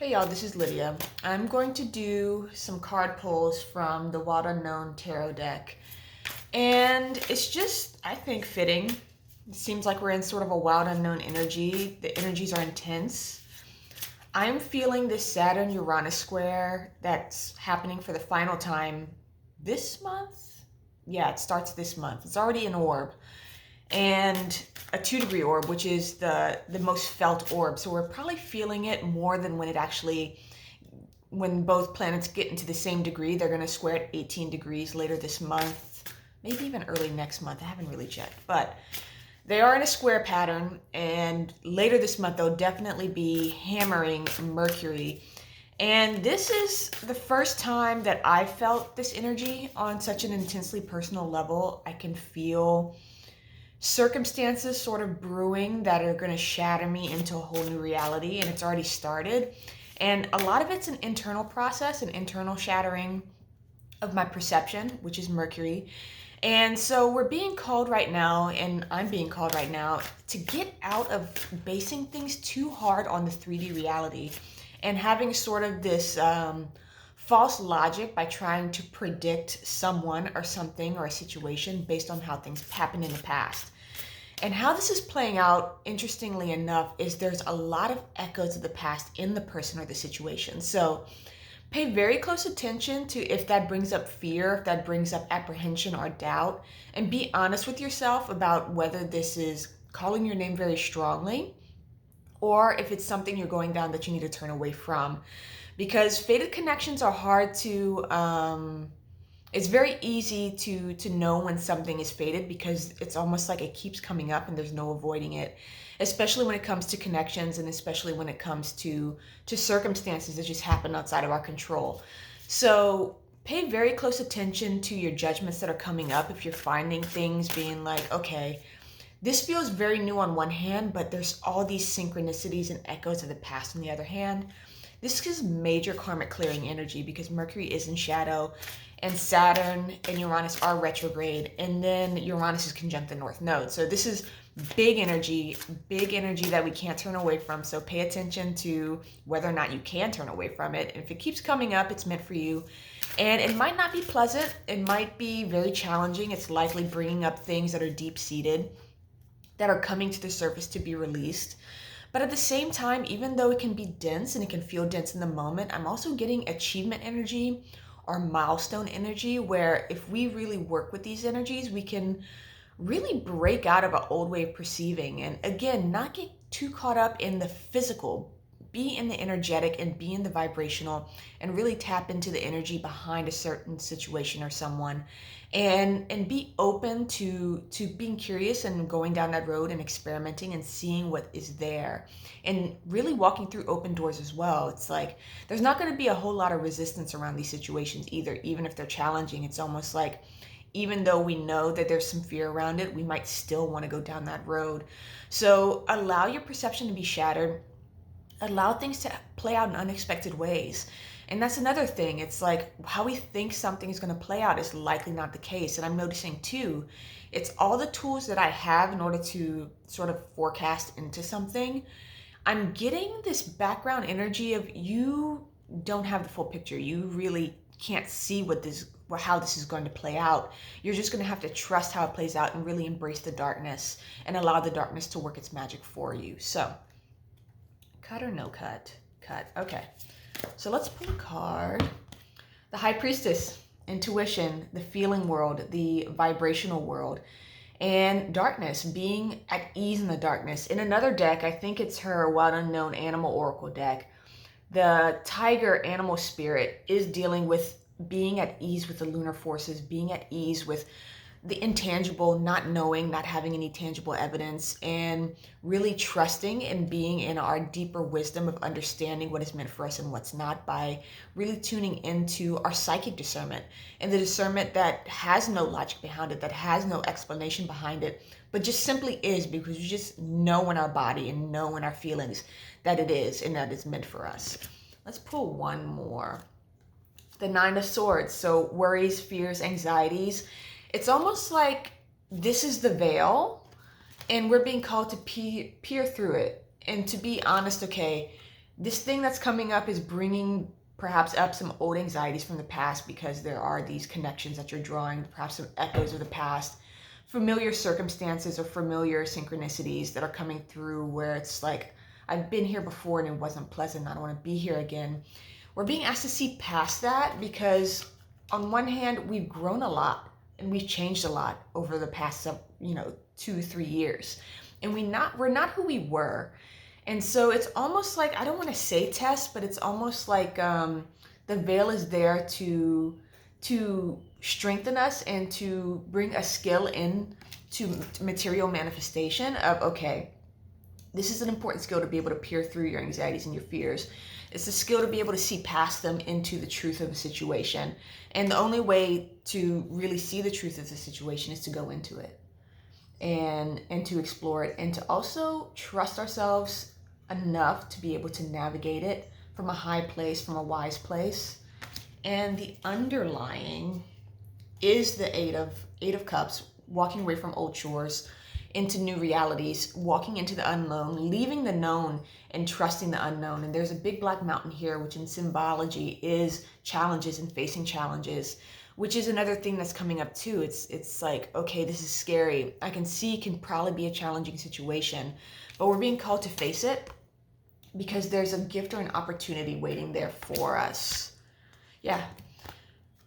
Hey y'all, this is Lydia. I'm going to do some card pulls from the Wild Unknown Tarot deck. And it's just, I think, fitting. It seems like we're in sort of a wild unknown energy. The energies are intense. I'm feeling this Saturn-Uranus square that's happening for the final time this month. Yeah, it starts this month. It's already an orb. And a 2-degree orb, which is the most felt orb. So we're probably feeling it more than when both planets get into the same degree. They're going to square at 18 degrees later this month, maybe even early next month. I haven't really checked, but they are in a square pattern, and later this month they'll definitely be hammering Mercury. And this is the first time that I felt this energy on such an intensely personal level. I can feel circumstances sort of brewing that are going to shatter me into a whole new reality, and it's already started. And a lot of it's an internal process, an internal shattering of my perception, which is Mercury. And so we're being called right now, and I'm being called right now, to get out of basing things too hard on the 3D reality and having sort of this false logic by trying to predict someone or something or a situation based on how things happened in the past. And how this is playing out, interestingly enough, is there's a lot of echoes of the past in the person or the situation. So pay very close attention to if that brings up fear, if that brings up apprehension or doubt, and be honest with yourself about whether this is calling your name very strongly or if it's something you're going down that you need to turn away from. Because fated connections are hard to it's very easy to know when something is fated, because it's almost like it keeps coming up and there's no avoiding it, especially when it comes to connections, and especially when it comes to circumstances that just happen outside of our control. So pay very close attention to your judgments that are coming up. If you're finding things being like, okay, this feels very new on one hand, but there's all these synchronicities and echoes of the past on the other hand. This is major karmic clearing energy, because Mercury is in shadow and Saturn and Uranus are retrograde, and then Uranus is conjunct the North Node. So this is big energy that we can't turn away from. So pay attention to whether or not you can turn away from it. And if it keeps coming up, it's meant for you. And it might not be pleasant. It might be very challenging. It's likely bringing up things that are deep-seated, that are coming to the surface to be released. But at the same time, even though it can be dense and it can feel dense in the moment, I'm also getting achievement energy or milestone energy, where if we really work with these energies, we can really break out of an old way of perceiving. And again, not get too caught up in the physical, be in the energetic and be in the vibrational, and really tap into the energy behind a certain situation or someone, and be open to being curious and going down that road and experimenting and seeing what is there, and really walking through open doors as well. It's like there's not going to be a whole lot of resistance around these situations either, even if they're challenging. It's almost like, even though we know that there's some fear around it, we might still want to go down that road. So allow your perception to be shattered. Allow things to play out in unexpected ways. And that's another thing. It's like how we think something is going to play out is likely not the case. And I'm noticing too, it's all the tools that I have in order to sort of forecast into something. I'm getting this background energy of you don't have the full picture. You really can't see how this is going to play out. You're just going to have to trust how it plays out and really embrace the darkness and allow the darkness to work its magic for you. So cut or no cut? Cut. Okay. So let's pull a card. The High Priestess, intuition, the feeling world, the vibrational world, and darkness, being at ease in the darkness. In another deck, I think it's her Wild Unknown Animal Oracle deck, the tiger animal spirit is dealing with being at ease with the lunar forces, being at ease with the intangible, not knowing, not having any tangible evidence, and really trusting and being in our deeper wisdom of understanding what is meant for us and what's not, by really tuning into our psychic discernment, and the discernment that has no logic behind it, that has no explanation behind it, but just simply is, because we just know in our body and know in our feelings that it is, and that it's meant for us. Let's pull one more. The Nine of Swords. So worries, fears, anxieties. It's almost like this is the veil, and we're being called to peer through it and to be honest. Okay, this thing that's coming up is bringing perhaps up some old anxieties from the past, because there are these connections that you're drawing, perhaps some echoes of the past, familiar circumstances or familiar synchronicities that are coming through where it's like, I've been here before and it wasn't pleasant. I don't want to be here again. We're being asked to see past that, because on one hand, we've grown a lot and we've changed a lot over the past, 2-3 years, and we're not who we were. And so it's almost like, I don't want to say test, but it's almost like the veil is there to strengthen us and to bring a skill in to material manifestation of, okay, this is an important skill to be able to peer through your anxieties and your fears. It's a skill to be able to see past them into the truth of a situation. And the only way to really see the truth of the situation is to go into it and to explore it, and to also trust ourselves enough to be able to navigate it from a high place, from a wise place. And the underlying is the Eight of Cups, walking away from old chores into new realities, walking into the unknown, leaving the known and trusting the unknown. And there's a big black mountain here, which in symbology is challenges and facing challenges, which is another thing that's coming up too. It's like, okay, this is scary. I can see can probably be a challenging situation, but we're being called to face it because there's a gift or an opportunity waiting there for us. Yeah.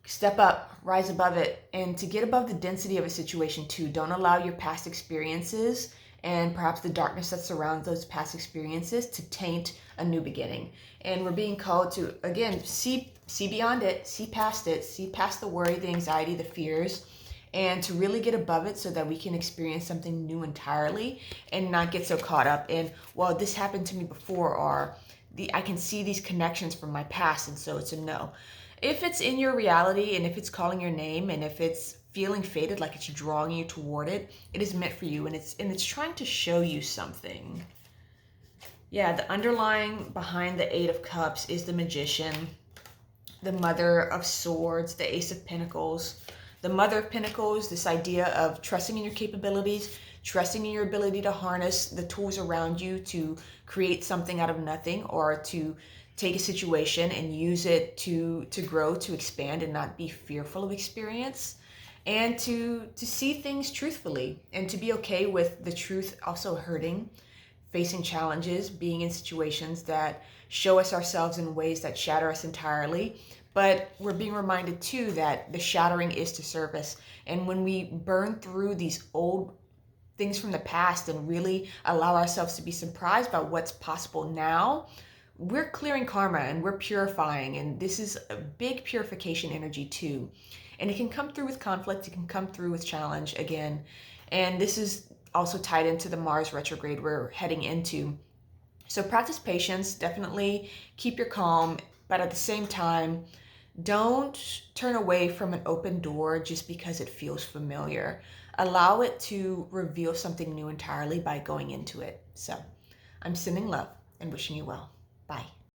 Step up, rise above it, and to get above the density of a situation too. Don't allow your past experiences and perhaps the darkness that surrounds those past experiences to taint a new beginning. And we're being called to, again, see beyond it, see past the worry, the anxiety, the fears, and to really get above it so that we can experience something new entirely and not get so caught up in, well, this happened to me before, or I can see these connections from my past, and so it's a no. If it's in your reality, and if it's calling your name, and if it's feeling fated, like it's drawing you toward it, it is meant for you, and it's trying to show you something. Yeah, the underlying behind the Eight of Cups is the Magician, the Mother of Swords, the Ace of Pentacles. The Mother of Pentacles, this idea of trusting in your capabilities, trusting in your ability to harness the tools around you to create something out of nothing, or to take a situation and use it to grow, to expand, and not be fearful of experience, and to see things truthfully, and to be okay with the truth also hurting, facing challenges, being in situations that show us ourselves in ways that shatter us entirely. But we're being reminded too that the shattering is to service. And when we burn through these old things from the past and really allow ourselves to be surprised by what's possible now, we're clearing karma and we're purifying. And this is a big purification energy too. And it can come through with conflict. It can come through with challenge again. And this is also tied into the Mars retrograde we're heading into. So practice patience, definitely keep your calm, but at the same time, don't turn away from an open door just because it feels familiar. Allow it to reveal something new entirely by going into it. So I'm sending love and wishing you well. Bye.